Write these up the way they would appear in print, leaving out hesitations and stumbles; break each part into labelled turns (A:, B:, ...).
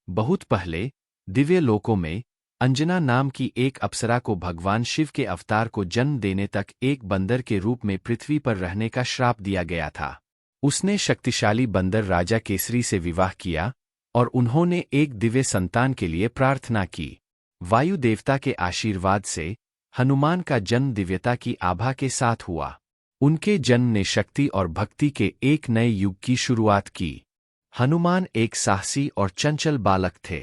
A: बहुत पहले दिव्य लोकों में अंजना नाम की एक अप्सरा को भगवान शिव के अवतार को जन्म देने तक एक बंदर के रूप में पृथ्वी पर रहने का श्राप दिया गया था। उसने शक्तिशाली बंदर राजा केसरी से विवाह किया और उन्होंने एक दिव्य संतान के लिए प्रार्थना की। वायु देवता के आशीर्वाद से हनुमान का जन्म दिव्यता की आभा के साथ हुआ। उनके जन्म ने शक्ति और भक्ति के एक नए युग की शुरुआत की। हनुमान एक साहसी और चंचल बालक थे।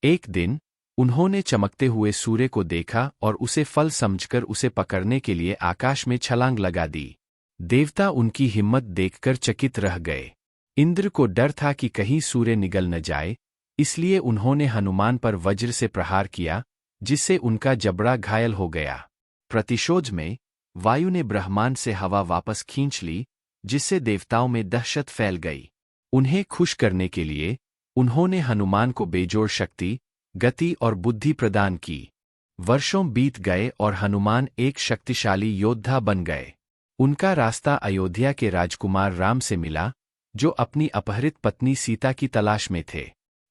A: एक दिन उन्होंने चमकते हुए सूर्य को देखा और उसे फल समझकर उसे पकड़ने के लिए आकाश में छलांग लगा दी। देवता उनकी हिम्मत देखकर चकित रह गए। इंद्र को डर था कि कहीं सूर्य निगल न जाए, इसलिए उन्होंने हनुमान पर वज्र से प्रहार किया, जिससे उनका जबड़ा घायल हो गया। प्रतिशोध में वायु ने ब्रह्मांड से हवा वापस खींच ली, जिससे देवताओं में दहशत फैल गई। उन्हें खुश करने के लिए उन्होंने हनुमान को बेजोड़ शक्ति, गति और बुद्धि प्रदान की। वर्षों बीत गए और हनुमान एक शक्तिशाली योद्धा बन गए। उनका रास्ता अयोध्या के राजकुमार राम से मिला, जो अपनी अपहरित पत्नी सीता की तलाश में थे।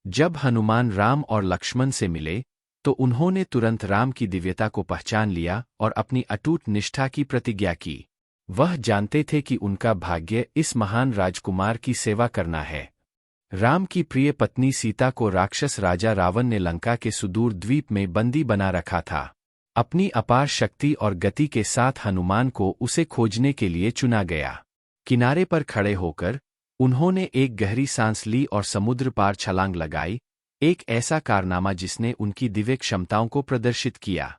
A: जब हनुमान राम और लक्ष्मण से मिले, तो उन्होंने तुरंत राम की दिव्यता को पहचान लिया और अपनी अटूट निष्ठा की प्रतिज्ञा की। वह जानते थे कि उनका भाग्य इस महान राजकुमार की सेवा करना है। राम की प्रिय पत्नी सीता को राक्षस राजा रावण ने लंका के सुदूर द्वीप में बंदी बना रखा था। अपनी अपार शक्ति और गति के साथ हनुमान को उसे खोजने के लिए चुना गया। किनारे पर खड़े होकर उन्होंने एक गहरी सांस ली और समुद्र पार छलांग लगाई, एक ऐसा कारनामा जिसने उनकी दिव्य क्षमताओं को प्रदर्शित किया।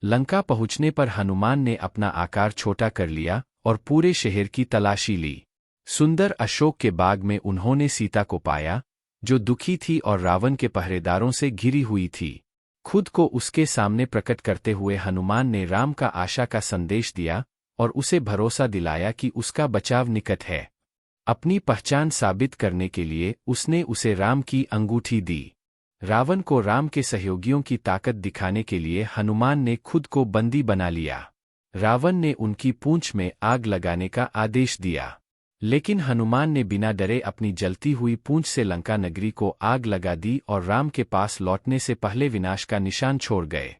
A: लंका पहुंचने पर हनुमान ने अपना आकार छोटा कर लिया और पूरे शहर की तलाशी ली। सुंदर अशोक के बाग में उन्होंने सीता को पाया, जो दुखी थी और रावण के पहरेदारों से घिरी हुई थी। खुद को उसके सामने प्रकट करते हुए हनुमान ने राम का आशा का संदेश दिया और उसे भरोसा दिलाया कि उसका बचाव निकट है। अपनी पहचान साबित करने के लिए उसने उसे राम की अंगूठी दी। रावण को राम के सहयोगियों की ताकत दिखाने के लिए हनुमान ने खुद को बंदी बना लिया। रावण ने उनकी पूंछ में आग लगाने का आदेश दिया, लेकिन हनुमान ने बिना डरे अपनी जलती हुई पूंछ से लंका नगरी को आग लगा दी और राम के पास लौटने से पहले विनाश का निशान छोड़ गए।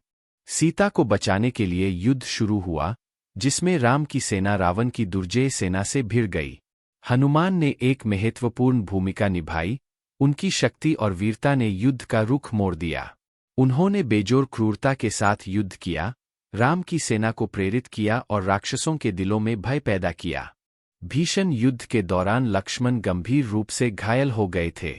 A: सीता को बचाने के लिए युद्ध शुरू हुआ, जिसमें राम की सेना रावण की दुर्जय सेना से भिड़ गई। हनुमान ने एक महत्वपूर्ण भूमिका निभाई। उनकी शक्ति और वीरता ने युद्ध का रुख मोड़ दिया। उन्होंने बेजोड़ क्रूरता के साथ युद्ध किया, राम की सेना को प्रेरित किया और राक्षसों के दिलों में भय पैदा किया। भीषण युद्ध के दौरान लक्ष्मण गंभीर रूप से घायल हो गए थे।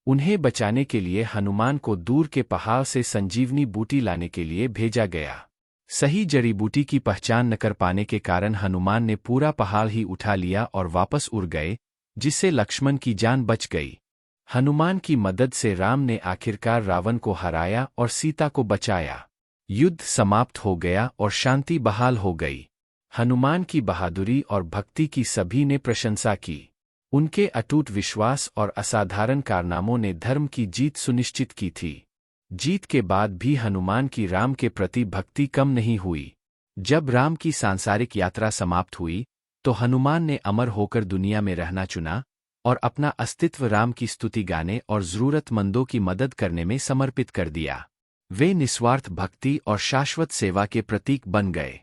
A: उन्हें बचाने के लिए हनुमान को दूर के पहाड़ से संजीवनी बूटी लाने के लिए भेजा गया। सही जड़ी बूटी की पहचान न कर पाने के कारण हनुमान ने पूरा पहाड़ ही उठा लिया और वापस उड़ गए, जिससे लक्ष्मण की जान बच गई। हनुमान की मदद से राम ने आखिरकार रावण को हराया और सीता को बचाया। युद्ध समाप्त हो गया और शांति बहाल हो गई। हनुमान की बहादुरी और भक्ति की सभी ने प्रशंसा की। उनके अटूट विश्वास और असाधारण कारनामों ने धर्म की जीत सुनिश्चित की थी। जीत के बाद भी हनुमान की राम के प्रति भक्ति कम नहीं हुई। जब राम की सांसारिक यात्रा समाप्त हुई, तो हनुमान ने अमर होकर दुनिया में रहना चुना और अपना अस्तित्व राम की स्तुति गाने और जरूरतमंदों की मदद करने में समर्पित कर दिया। वे निस्वार्थ भक्ति और शाश्वत सेवा के प्रतीक बन गए।